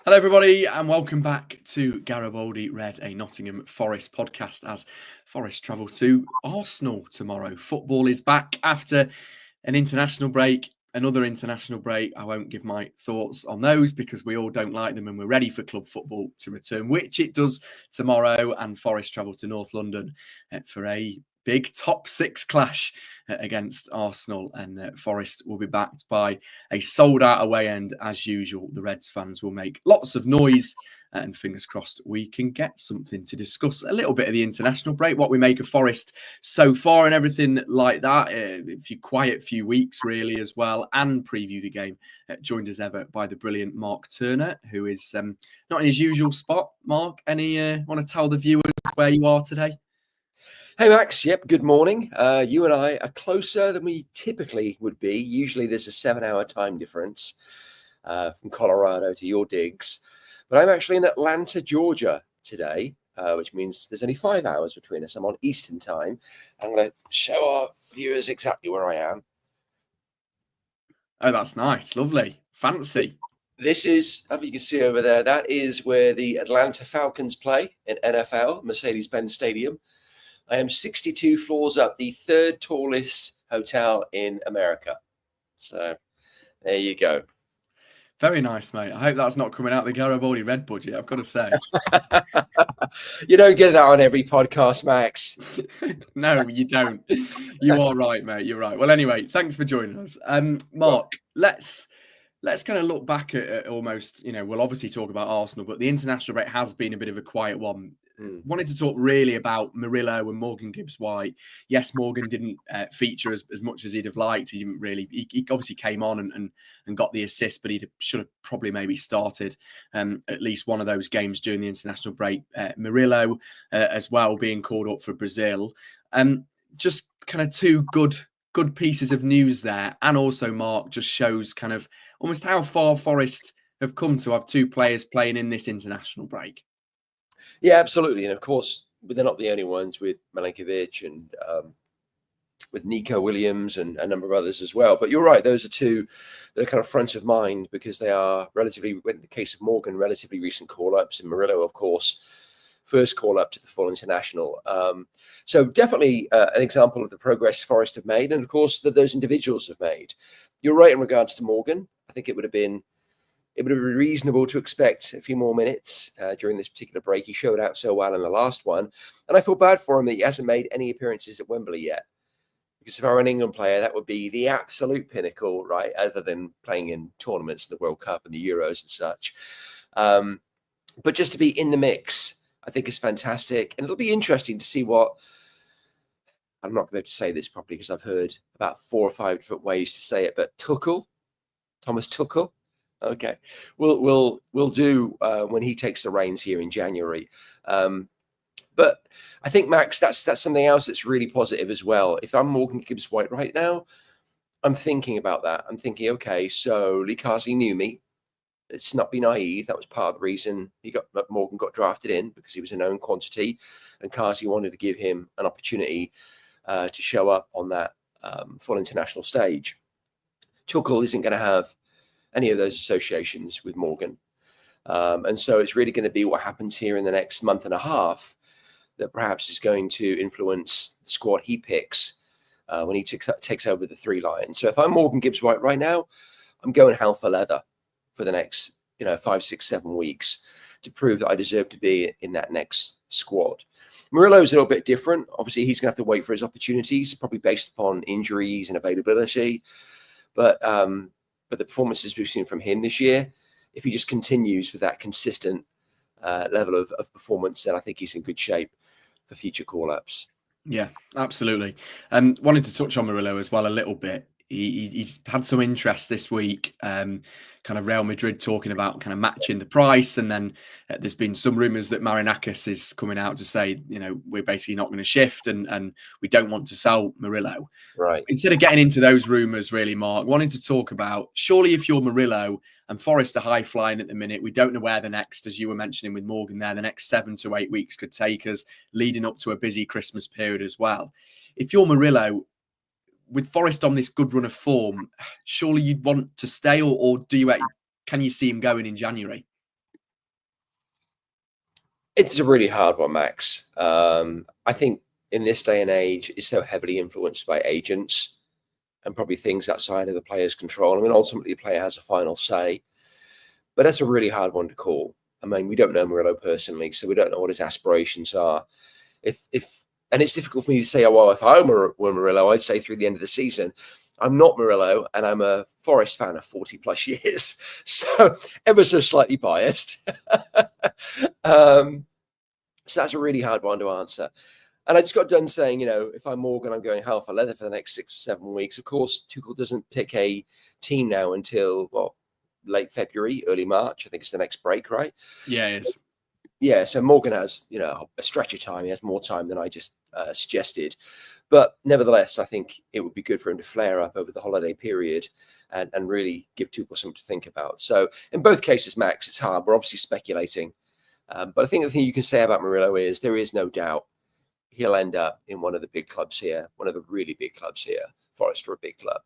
Hello, everybody, and welcome back to Garibaldi Read, a Nottingham Forest podcast as Forest travel to Arsenal tomorrow. Football is back after an international break, another international break. I won't give my thoughts on those because we all don't like them and we're ready for club football to return, which it does tomorrow. And Forest travel to North London for a big top six clash against Arsenal, and Forest will be backed by a sold-out away end as usual. The Reds fans will make lots of noise, and fingers crossed we can get something to discuss a little bit of the international break, what we make of Forest so far and everything like that. A few quiet few weeks really as well, and preview the game. Joined as ever by the brilliant Mark Turner, who is not in his usual spot. Mark, any want to tell the viewers where you are today? Hey Max, yep, good morning. You and I are closer than we typically would be. Usually there's a 7-hour time difference from Colorado to your digs. But I'm actually in Atlanta, Georgia today, which means there's only 5 hours between us. I'm on Eastern time. I'm going to show our viewers exactly where I am. Oh, that's nice. Lovely. Fancy. This is, as you can see over there, that is where the Atlanta Falcons play in NFL, Mercedes-Benz Stadium. I am 62 floors up, the third tallest hotel in America. So there you go. Very nice, mate. I hope that's not coming out the Garibaldi Red budget, I've got to say. You don't get that on every podcast, Max. No, you don't. You are right, mate. You're right. Well, anyway, thanks for joining us. Mark, let's kind of look back at almost, we'll obviously talk about Arsenal, but the international break has been a bit of a quiet one. Wanted to talk really about Murillo and Morgan Gibbs-White. Yes, Morgan didn't feature as much as he'd have liked. He didn't really. He obviously came on and got the assist, but he should have probably maybe started at least one of those games during the international break. Murillo as well being called up for Brazil. Just kind of two good pieces of news there, and also Mark just shows kind of almost how far Forest have come to have two players playing in this international break. Yeah, absolutely. And of course, they're not the only ones with Milenkovic and with Nico Williams and a number of others as well. But you're right, those are two that are kind of front of mind because they are relatively, in the case of Morgan, relatively recent call-ups, and Murillo, of course, first call-up to the full international. So definitely an example of the progress Forest have made, and of course that those individuals have made. You're right in regards to Morgan. I think it would have been reasonable to expect a few more minutes during this particular break. He showed out so well in the last one. And I feel bad for him that he hasn't made any appearances at Wembley yet. Because if I were an England player, that would be the absolute pinnacle, right? Other than playing in tournaments, the World Cup and the Euros and such. But just to be in the mix, I think is fantastic. And it'll be interesting to see what... I'm not going to say this properly because I've heard about 4 or 5 different ways to say it. But Thomas Tuchel, okay, we'll do when he takes the reins here in January. But I think, Max, that's something else that's really positive as well. If I'm Morgan Gibbs-White right now, I'm thinking about that. I'm thinking, okay, so Lee Carsley knew me. Let's not be naive. That was part of the reason Morgan got drafted in, because he was a known quantity, and Carsley wanted to give him an opportunity to show up on that full international stage. Tuchel isn't going to have any of those associations with Morgan. And so it's really going to be what happens here in the next month and a half that perhaps is going to influence the squad he picks when he takes over the 3 Lions. So if I'm Morgan Gibbs-White right now, I'm going hell for leather for the next 5, 6, 7 weeks to prove that I deserve to be in that next squad. Murillo is a little bit different. Obviously, he's going to have to wait for his opportunities, probably based upon injuries and availability. But the performances we've seen from him this year, if he just continues with that consistent level of performance, then I think he's in good shape for future call-ups. Yeah, absolutely. Wanted to touch on Murillo as well a little bit. He's had some interest this week, kind of Real Madrid talking about kind of matching the price. And then there's been some rumours that Marinakis is coming out to say, we're basically not going to shift and we don't want to sell Murillo. Right. Instead of getting into those rumours, really, Mark, wanting to talk about, surely if you're Murillo and Forest are high flying at the minute, we don't know where the next, as you were mentioning with Morgan there, the next 7 to 8 weeks could take us, leading up to a busy Christmas period as well. If you're Murillo, with Forest on this good run of form, surely you'd want to stay, or can you see him going in January? It's a really hard one, Max. I think in this day and age, it's so heavily influenced by agents and probably things outside of the player's control. I mean, ultimately, the player has a final say, but that's a really hard one to call. I mean, we don't know Murillo personally, so we don't know what his aspirations are. And it's difficult for me to say, oh, well, if I were Murillo, I'd say through the end of the season. I'm not Murillo, and I'm a Forest fan of 40 plus years, so ever so slightly biased. So that's a really hard one to answer. And I just got done saying, if I'm Morgan, I'm going hell for leather for the next 6 or 7 weeks. Of course, Tuchel doesn't pick a team now until, late February, early March. I think it's the next break, right? Yeah, it is. Yeah, so Morgan has, a stretch of time. He has more time than I just suggested. But nevertheless, I think it would be good for him to flare up over the holiday period and really give Tuchel something to think about. So in both cases, Max, it's hard. We're obviously speculating. But I think the thing you can say about Murillo is there is no doubt he'll end up in one of the big clubs here, one of the really big clubs here. Forest are a big club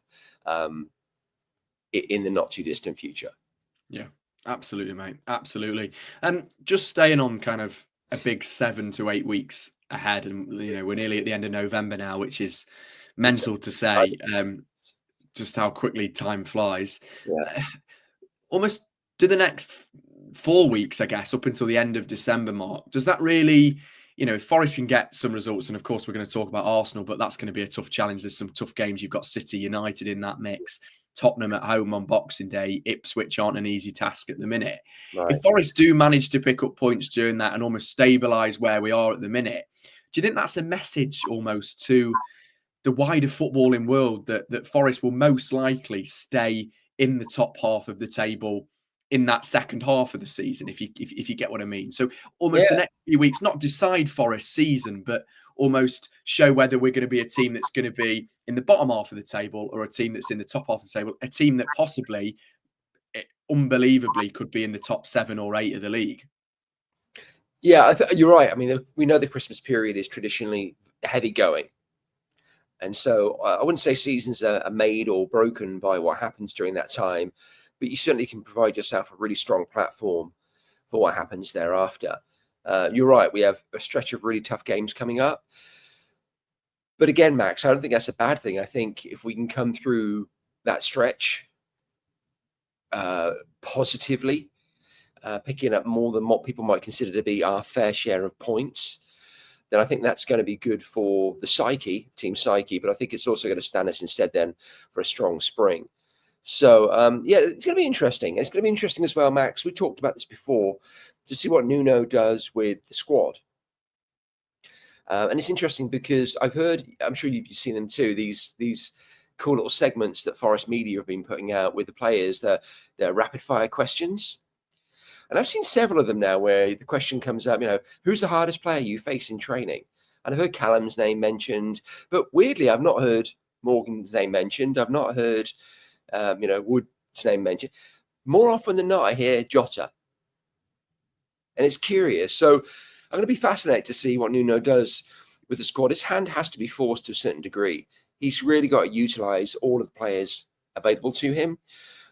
in the not too distant future. Yeah, absolutely, mate. Absolutely. And just staying on kind of a big 7 to 8 weeks ahead, and we're nearly at the end of November now, which is mental to say. Just how quickly time flies. Yeah. Almost to the next 4 weeks, I guess, up until the end of December, Mark. Does that really, if Forest can get some results, and of course we're going to talk about Arsenal, but that's going to be a tough challenge. There's some tough games. You've got City, United in that mix. Tottenham at home on Boxing Day. Ipswich aren't an easy task at the minute. Right. If Forest do manage to pick up points during that and almost stabilise where we are at the minute, do you think that's a message almost to the wider footballing world that Forest will most likely stay in the top half of the table in that second half of the season, if you get what I mean? So almost the next few weeks, not decide Forest's season, but almost show whether we're going to be a team that's going to be in the bottom half of the table or a team that's in the top half of the table, a team that possibly, unbelievably, could be in the top 7 or 8 of the league. Yeah, you're right. I mean, we know the Christmas period is traditionally heavy going. And so I wouldn't say seasons are made or broken by what happens during that time, but you certainly can provide yourself a really strong platform for what happens thereafter. You're right. We have a stretch of really tough games coming up. But again, Max, I don't think that's a bad thing. I think if we can come through that stretch positively, picking up more than what people might consider to be our fair share of points, then I think that's going to be good for the team psyche, but I think it's also going to stand us instead then for a strong spring. So, it's going to be interesting. It's going to be interesting as well, Max. We talked about this before, to see what Nuno does with the squad. And it's interesting because I've heard, I'm sure you've seen them too, these cool little segments that Forest Media have been putting out with the players, their rapid fire questions. And I've seen several of them now where the question comes up, who's the hardest player you face in training? And I've heard Callum's name mentioned, but weirdly, I've not heard Morgan's name mentioned. I've not heard, Wood's name mentioned. More often than not, I hear Jota. And it's curious. So I'm going to be fascinated to see what Nuno does with the squad. His hand has to be forced to a certain degree. He's really got to utilise all of the players available to him.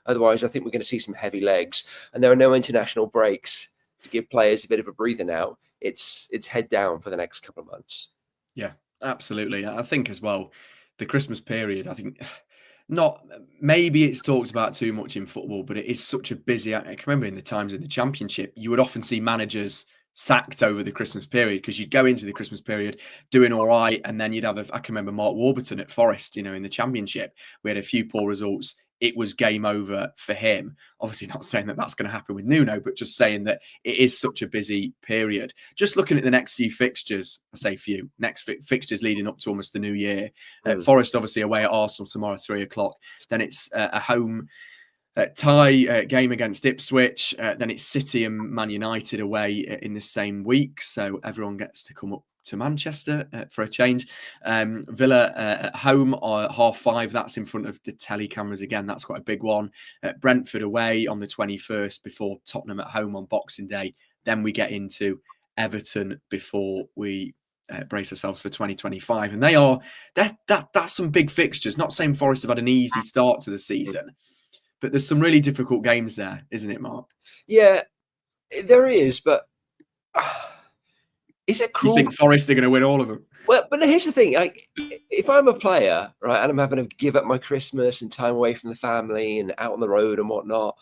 Otherwise, I think we're going to see some heavy legs. And there are no international breaks to give players a bit of a breather now. It's head down for the next couple of months. Yeah, absolutely. I think as well, the Christmas period, I think maybe it's talked about too much in football, but it is such a busy. I can remember in the times in the Championship, you would often see managers sacked over the Christmas period because you'd go into the Christmas period doing all right, and then you'd have I can remember Mark Warburton at Forest, in the Championship. We had a few poor results. It was game over for him. Obviously not saying that that's going to happen with Nuno, but just saying that it is such a busy period. Just looking at the next few fixtures, I say few, next fixtures leading up to almost the new year. Forest obviously away at Arsenal tomorrow, 3:00. Then it's a home tie game against Ipswich. Then it's City and Man United away in the same week. So everyone gets to come up to Manchester for a change. Villa at home at 5:30. That's in front of the telly cameras again. That's quite a big one. Brentford away on the 21st before Tottenham at home on Boxing Day. Then we get into Everton before we brace ourselves for 2025. And that's some big fixtures. Not saying Forest have had an easy start to the season, but there's some really difficult games there, isn't it, Mark? Yeah, there is, but Is it You cruel? think Forest are going to win all of them? Well, but here's the thing: like, if I'm a player, right, and I'm having to give up my Christmas and time away from the family and out on the road and whatnot,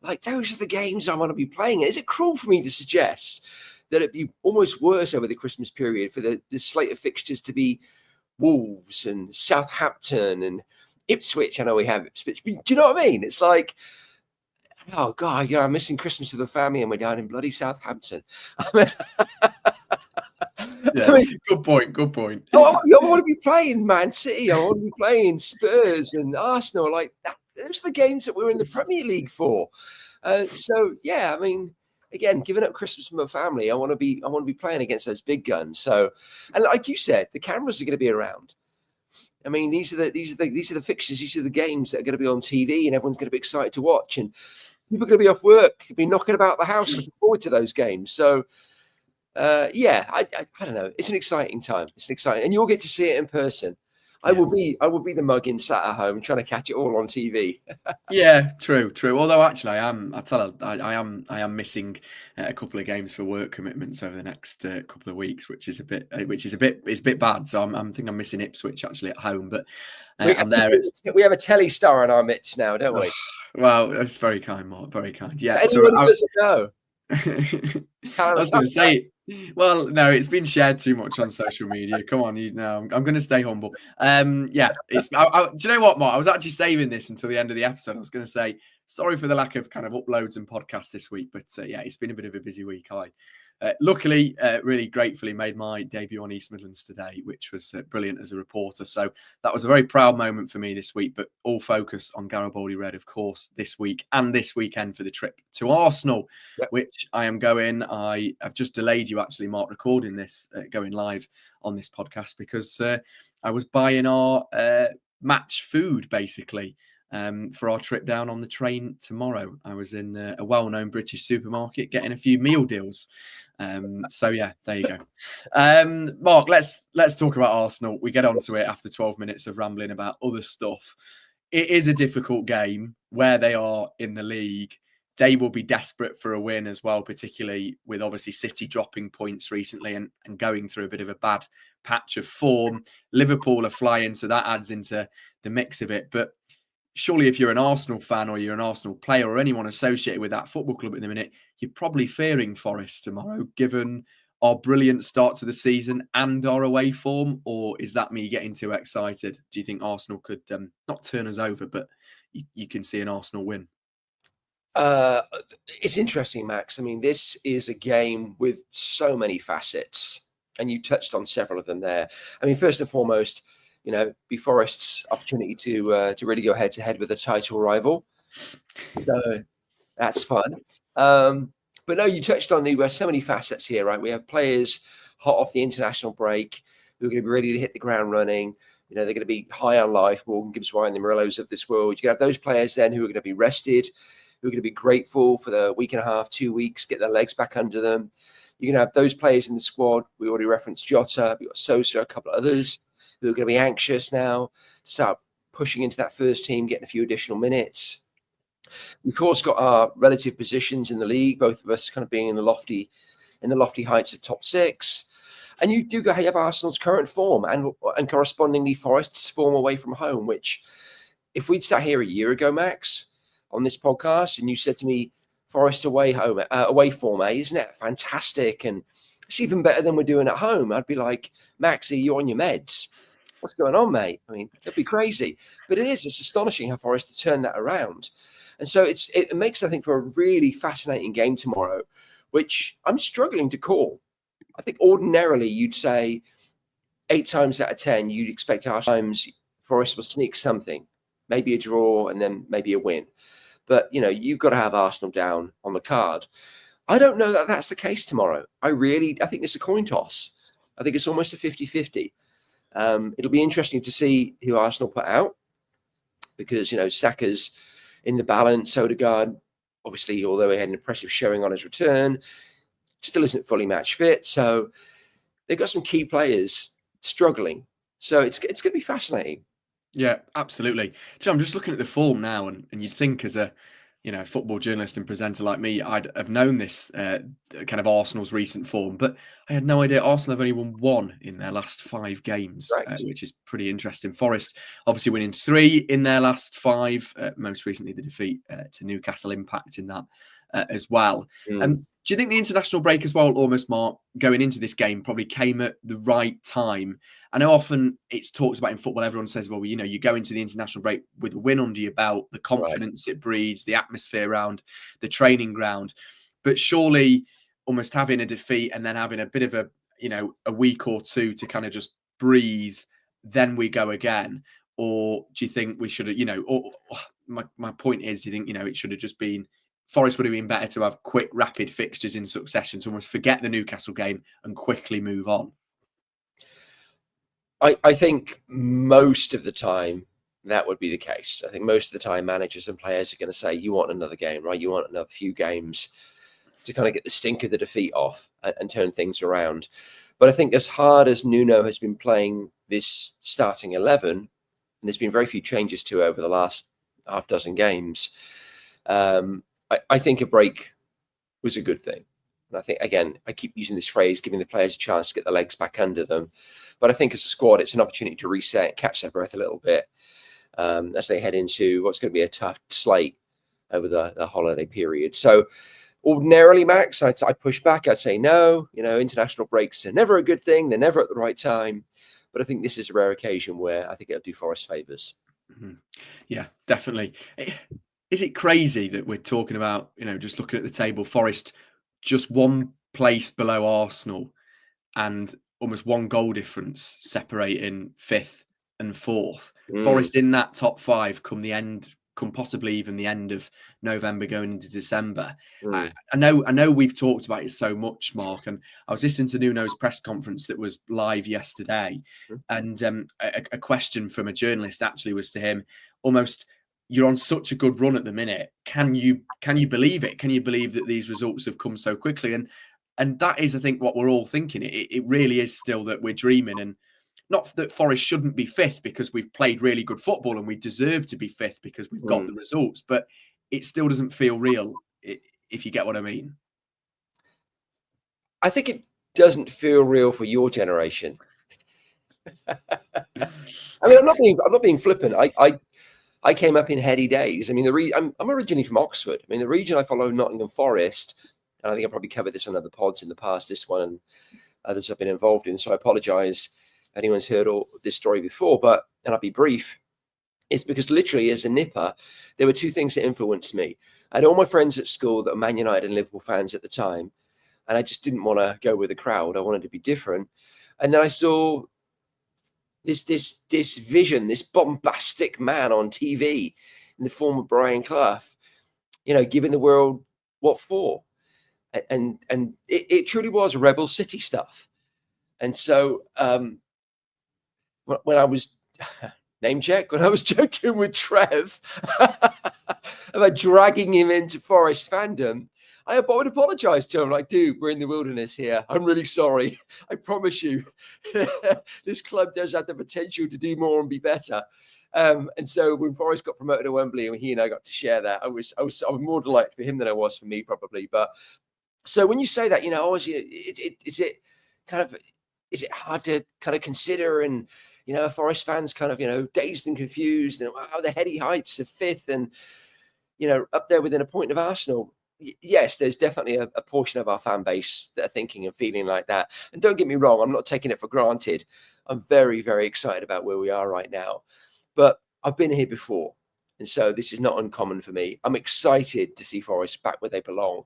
like those are the games I want to be playing. Is it cruel for me to suggest that it'd be almost worse over the Christmas period for the slate of fixtures to be Wolves and Southampton and Ipswich? I know we have Ipswich, but do you know what I mean? It's like, oh God, I'm missing Christmas with the family, and we're down in bloody Southampton. Yeah, I mean, good point. Good point. I want to be playing Man City. I want to be playing Spurs and Arsenal. Like that, those are the games that we're in the Premier League for. So yeah, I mean, again, giving up Christmas for my family, I want to be playing against those big guns. So, and like you said, the cameras are going to be around. I mean, these are the fixtures, these are the games that are going to be on TV, and everyone's going to be excited to watch. And people are going to be off work, be knocking about the house, looking forward to those games. So. Yeah, I don't know. It's an exciting time. It's an exciting, and you'll get to see it in person. I will be the muggin sat at home trying to catch it all on TV. Yeah, true. Although actually, I am missing a couple of games for work commitments over the next couple of weeks, which is a bit bad. So I think I'm missing Ipswich actually at home, but I'm there. We have a telly star in our midst now, don't we? Well, that's very kind, Mark. Very kind. Yeah. Anyone who doesn't know. I was going to say, well, no, it's been shared too much on social media. Come on, I'm going to stay humble. Yeah, do you know what, Mark? I was actually saving this until the end of the episode. I was going to say, sorry for the lack of kind of uploads and podcasts this week, but yeah, it's been a bit of a busy week. Luckily, really gratefully made my debut on East Midlands today, which was brilliant as a reporter. So that was a very proud moment for me this week, but all focus on Garibaldi Red, of course, this week and this weekend for the trip to Arsenal, which I am going. I've just delayed you actually, Mark, recording this, going live on this podcast because I was buying our match food, basically. For our trip down on the train tomorrow. I was in a well-known British supermarket getting a few meal deals. So yeah, there you go. Mark, let's talk about Arsenal. We get onto it after 12 minutes of rambling about other stuff. It is a difficult game where they are in the league. They will be desperate for a win as well, particularly with obviously City dropping points recently and going through a bit of a bad patch of form. Liverpool are flying, so that adds into the mix of it. But surely if you're an Arsenal fan or you're an Arsenal player or anyone associated with that football club at the minute, you're probably fearing Forest tomorrow, given our brilliant start to the season and our away form. Or is that me getting too excited? Do you think Arsenal could not turn us over, but you can see an Arsenal win? It's interesting, Max. I mean, this is a game with so many facets, and you touched on several of them there. I mean, first and foremost, be Forest's opportunity to really go head to head with a title rival. So that's fun. But no, you touched on there so many facets here, right? We have players hot off the international break who are going to be ready to hit the ground running. They're going to be high on life, Morgan Gibbs-White and the Murillos of this world. You have those players then who are going to be rested, who are going to be grateful for the week and a half, 2 weeks, get their legs back under them. You're going to have those players in the squad. We already referenced Jota, we've got Sosa, a couple of others who are going to be anxious now to start pushing into that first team, getting a few additional minutes. We've of course got our relative positions in the league, both of us kind of being in the lofty heights of top six. And you do have Arsenal's current form and correspondingly Forest's form away from home, which if we'd sat here a year ago, Max, on this podcast, and you said to me, Forest away form, isn't it fantastic? And it's even better than we're doing at home. I'd be like, Max, are you on your meds? What's going on, mate? I mean, that'd be crazy. But it's astonishing how Forest to turn that around. And so it makes, I think, for a really fascinating game tomorrow, which I'm struggling to call. I think ordinarily you'd say 8 times out of 10, you'd expect our times Forest will sneak something, maybe a draw and then maybe a win. But, you've got to have Arsenal down on the card. I don't know that that's the case tomorrow. I think it's a coin toss. I think it's almost a 50-50. It'll be interesting to see who Arsenal put out because, Saka's in the balance. Odegaard, obviously, although he had an impressive showing on his return, still isn't fully match fit. So they've got some key players struggling. So it's going to be fascinating. Yeah, absolutely. I'm just looking at the form now, and you'd think as a football journalist and presenter like me, I'd have known this kind of Arsenal's recent form, but I had no idea Arsenal have only won one in their last 5 games, Right. which is pretty interesting. Forest obviously winning 3 in their last 5, most recently the defeat to Newcastle impacting that as well. Do you think the international break as well, almost, Mark, going into this game probably came at the right time? I know often it's talked about in football, everyone says, well, you go into the international break with a win under your belt, the confidence it breeds, the atmosphere around the training ground. But surely almost having a defeat and then having a bit of a week or two to kind of just breathe, then we go again. Or do you think we should have, my point is, do you think, it should have just been, Forest would have been better to have quick, rapid fixtures in succession to almost forget the Newcastle game and quickly move on? I think most of the time that would be the case. I think most of the time managers and players are going to say, you want another game, right? You want another few games to kind of get the stink of the defeat off and turn things around. But I think as hard as Nuno has been playing this starting 11, and there's been very few changes to over the last half dozen games, I think a break was a good thing. And I think, again, I keep using this phrase, giving the players a chance to get their legs back under them. But I think as a squad, it's an opportunity to reset, catch their breath a little bit as they head into what's going to be a tough slate over the holiday period. So ordinarily, Max, I'd push back. I'd say no. International breaks are never a good thing. They're never at the right time. But I think this is a rare occasion where I think it'll do Forest favours. Mm-hmm. Yeah, definitely. Is it crazy that we're talking about, just looking at the table, Forest just one place below Arsenal and almost 1 goal difference separating 5th and 4th. Forest in that top 5 come possibly even the end of November going into December. I know we've talked about it so much, Mark, and I was listening to Nuno's press conference that was live yesterday, and a question from a journalist actually was to him, almost, you're on such a good run at the minute. Can you believe it? Can you believe that these results have come so quickly? And that is, I think, what we're all thinking. It really is still that we're dreaming, and not that Forest shouldn't be 5th because we've played really good football and we deserve to be 5th because we've got the results, but it still doesn't feel real, if you get what I mean. I think it doesn't feel real for your generation. I mean, I'm not being flippant. I came up in heady days. I mean, I'm originally from Oxford. I mean, the region I follow, Nottingham Forest, and I think I probably covered this on other pods in the past, this one and others I've been involved in. So I apologise if anyone's heard this story before, and I'll be brief. It's because literally as a nipper, there were 2 things that influenced me. I had all my friends at school that were Man United and Liverpool fans at the time, and I just didn't want to go with the crowd. I wanted to be different. And then I saw this vision, this bombastic man on TV in the form of Brian Clough, giving the world what for. And it truly was Rebel City stuff. And so when I was name check, when I was joking with Trev about dragging him into Forest fandom, I would apologise to him, like, dude, we're in the wilderness here. I'm really sorry. I promise you, this club does have the potential to do more and be better. And so when Forest got promoted to Wembley and he and I got to share that, I was more delighted for him than I was for me, probably. But so when you say that, is it hard to kind of consider, and Forest fans kind of dazed and confused, and wow, the heady heights of 5th and up there within a point of Arsenal. Yes, there's definitely a portion of our fan base that are thinking and feeling like that. And don't get me wrong, I'm not taking it for granted. I'm very, very excited about where we are right now. But I've been here before. And so this is not uncommon for me. I'm excited to see Forest back where they belong.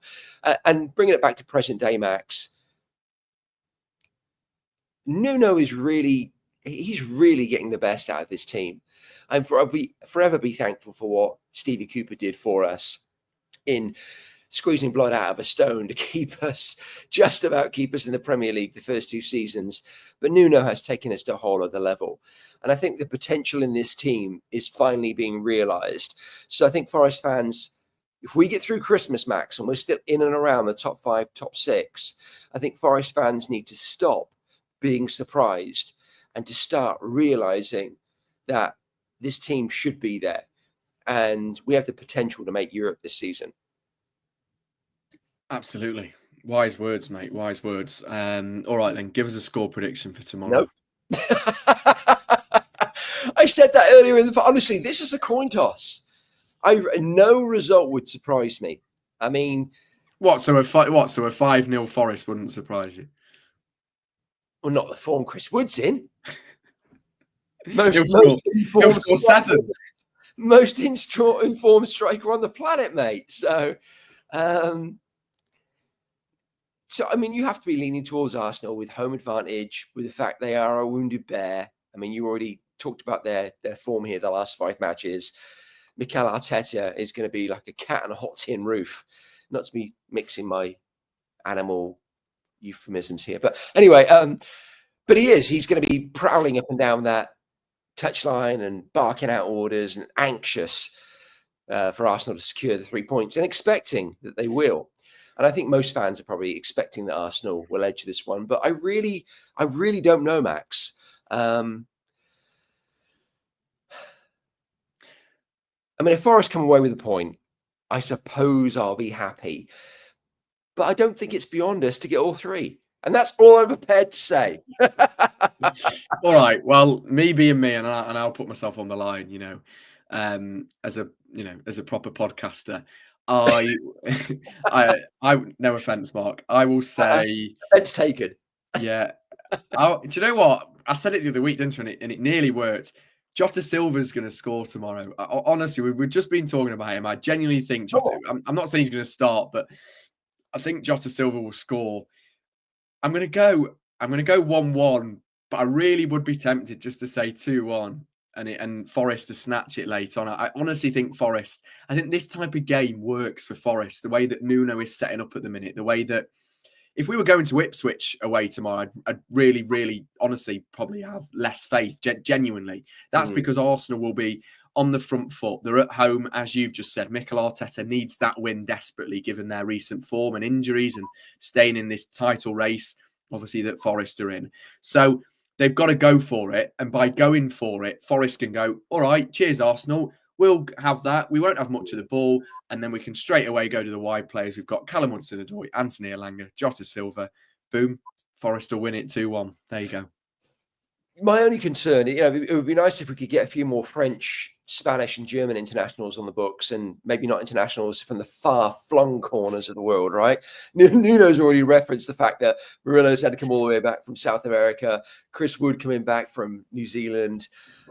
And bringing it back to present day, Max, Nuno is really getting the best out of this team. And I'll forever be thankful for what Stevie Cooper did for us in squeezing blood out of a stone to keep us in the Premier League the first 2 seasons. But Nuno has taken us to a whole other level. And I think the potential in this team is finally being realised. So I think Forest fans, if we get through Christmas, Max, and we're still in and around the top 5, top 6, I think Forest fans need to stop being surprised and to start realising that this team should be there. and we have the potential to make Europe this season. Absolutely. Wise words, mate. Wise words. All right, then. Give us a score prediction for tomorrow. Nope. I said that earlier honestly, this is a coin toss. No result would surprise me. I mean, So a 5-0 Forest wouldn't surprise you? Well, not the form Chris Wood's in. He'll score 7. Most informed striker on the planet, mate. So, I mean, you have to be leaning towards Arsenal with home advantage, with the fact they are a wounded bear. I mean, you already talked about their form here the last 5 matches. Mikel Arteta is going to be like a cat on a hot tin roof. Not to be mixing my animal euphemisms here, but anyway, but he's going to be prowling up and down that touchline and barking out orders and anxious for Arsenal to secure the 3 points and expecting that they will. And I think most fans are probably expecting that Arsenal will edge this one, but I really don't know, Max. I mean, if Forest come away with a point, I suppose I'll be happy. But I don't think it's beyond us to get all 3. And that's all I'm prepared to say. All right. Well, me being me, and I'll put myself on the line, as a proper podcaster, I no offense, Mark. I will say offense taken. Yeah. Do you know what? I said it the other week, didn't I? And it nearly worked. Jota Silva's going to score tomorrow. Honestly, we've just been talking about him. I genuinely think Jota. I'm not saying he's going to start, but I think Jota Silva will score. I'm going to go 1-1, but I really would be tempted just to say 2-1 and Forest to snatch it late on. I honestly think Forest. I think this type of game works for Forest. The way that Nuno is setting up at the minute, the way that. If we were going to Ipswich away tomorrow, I'd really, really, honestly, probably have less faith, genuinely. That's because Arsenal will be on the front foot. They're at home, as you've just said. Mikel Arteta needs that win desperately, given their recent form and injuries and staying in this title race, obviously, that Forest are in. So they've got to go for it. And by going for it, Forest can go, all right, cheers, Arsenal. We'll have that. We won't have much of the ball. And then we can straight away go to the wide players. We've got Callum Hudson-Odoi, Anthony Elanga, Jota Silva. Boom. Forest will win it 2-1. There you go. My only concern, it would be nice if we could get a few more French, Spanish and German internationals on the books, and maybe not internationals from the far-flung corners of the world, right? Nuno's already referenced the fact that Murillo's had to come all the way back from South America, Chris Wood coming back from New Zealand.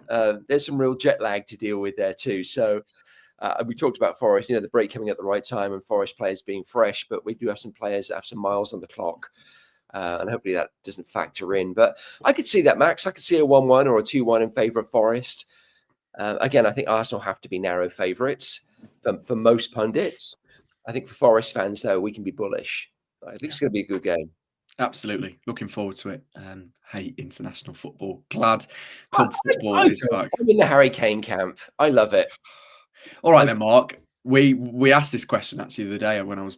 There's some real jet lag to deal with there too. So we talked about Forest, the break coming at the right time and Forest players being fresh, but we do have some players that have some miles on the clock. And hopefully that doesn't factor in. But I could see that, Max. I could see a 1-1 or a 2-1 in favour of Forest. Again, I think Arsenal have to be narrow favourites for most pundits. I think for Forest fans, though, we can be bullish. I think it's going to be a good game. Absolutely. Looking forward to it. Hate international football. Glad club football is back. I'm in the Harry Kane camp. I love it. All right, then, Mark. We asked this question actually the other day when I was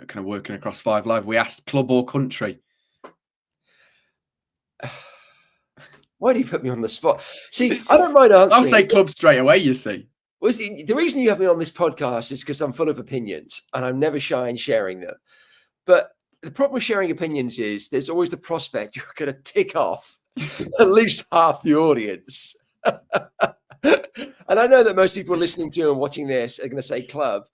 kind of working across 5 Live. We asked club or country. Why do you put me on the spot? See, I don't mind answering. I'll say club straight away, you see. Well, see, the reason you have me on this podcast is because I'm full of opinions and I'm never shy in sharing them. But the problem with sharing opinions is there's always the prospect you're going to tick off at least half the audience. And I know that most people listening to and watching this are going to say club.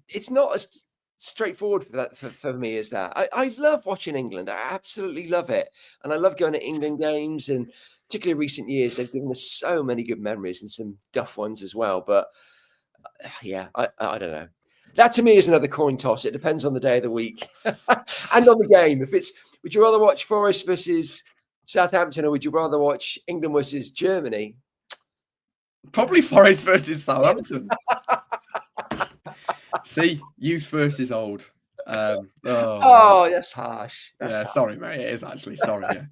It's not as straightforward for me as that. I love watching England. I absolutely love it. And I love going to England games, and particularly recent years, they've given us so many good memories and some duff ones as well. But yeah, I don't know. That to me is another coin toss. It depends on the day of the week and on the game. Would you rather watch Forest versus Southampton, or would you rather watch England versus Germany? Probably Forest versus Southampton. See, youth versus old. That's harsh. Sorry, mate. It is actually. Sorry. Yeah.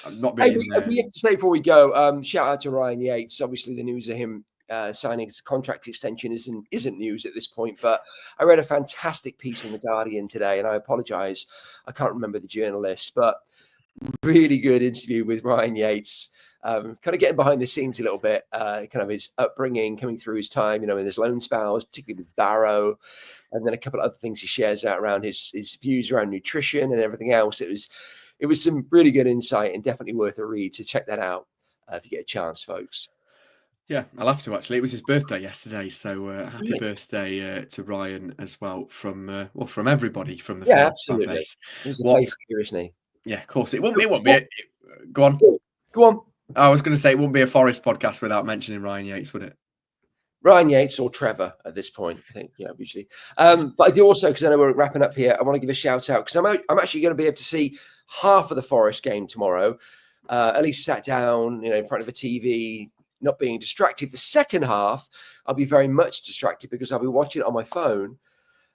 I'm not being. We have to say before we go, shout out to Ryan Yates. Obviously, the news of him signing his contract extension isn't news at this point, but I read a fantastic piece in The Guardian today, and I apologise, I can't remember the journalist, but really good interview with Ryan Yates, kind of getting behind the scenes a little bit, kind of his upbringing, coming through his time, in his loan spells, particularly with Barrow, and then a couple of other things he shares out around his views around nutrition and everything else. It was some really good insight and definitely worth a read. So check that out if you get a chance, folks. Yeah, I'll have to actually. It was his birthday yesterday, so happy Really? birthday to Ryan as well from everybody from the Yeah, Forest fan absolutely. base. He's a What? faith figure, isn't he? Yeah, of course it won't. It won't be. Go on. Go on. I was going to say it wouldn't be a Forest podcast without mentioning Ryan Yates, would it? Ryan Yates or Trevor at this point, I think, usually. But I do also, because I know we're wrapping up here, I want to give a shout out because I'm actually going to be able to see half of the Forest game tomorrow. At least sat down, in front of a TV, not being distracted. The second half, I'll be very much distracted because I'll be watching it on my phone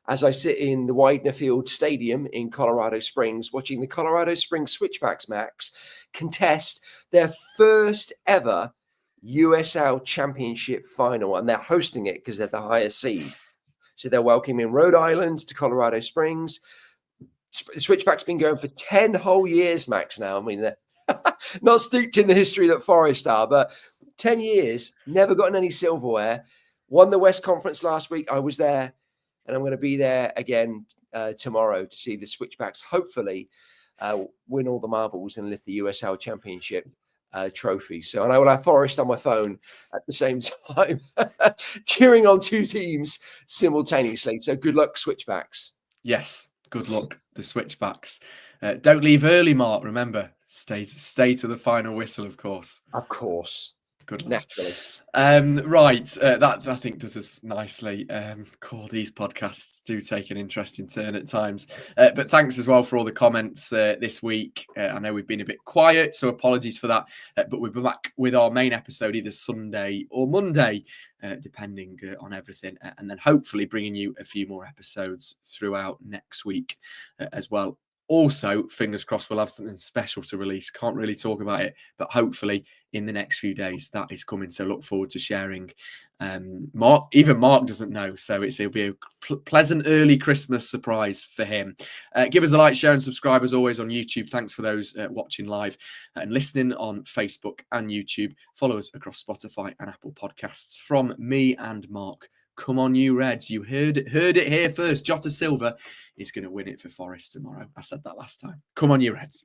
as I sit in the Widener Field Stadium in Colorado Springs, watching the Colorado Springs Switchbacks, Max, contest their first ever USL Championship final, and they're hosting it because they're the highest seed. So they're welcoming Rhode Island to Colorado Springs. The Switchbacks been going for 10 whole years, Max, now. I mean, they're not steeped in the history that Forest are, but 10 years, never gotten any silverware. Won the West Conference last week. I was there, and I'm going to be there again tomorrow to see the Switchbacks hopefully win all the marbles and lift the USL Championship trophy. So, and I will have Forest on my phone at the same time, cheering on two teams simultaneously. So good luck, Switchbacks. Yes, good luck, the Switchbacks. Don't leave early, Mark. Remember, stay to the final whistle, of course. Of course. Good luck. Naturally. Right, that I think does us nicely. Cool, these podcasts do take an interesting turn at times. But thanks as well for all the comments this week. I know we've been a bit quiet, so apologies for that. But we'll be back with our main episode either Sunday or Monday, depending on everything. And then hopefully bringing you a few more episodes throughout next week as well. Also, fingers crossed, we'll have something special to release. Can't really talk about it, but hopefully in the next few days that is coming. So look forward to sharing. Mark doesn't know, so it'll be a pleasant early Christmas surprise for him. Give us a like, share, and subscribe as always on YouTube. Thanks for those watching live and listening on Facebook and YouTube. Follow us across Spotify and Apple Podcasts. From me and Mark, come on, you Reds. You heard it here first. Jota Silva is going to win it for Forest tomorrow. I said that last time. Come on, you Reds.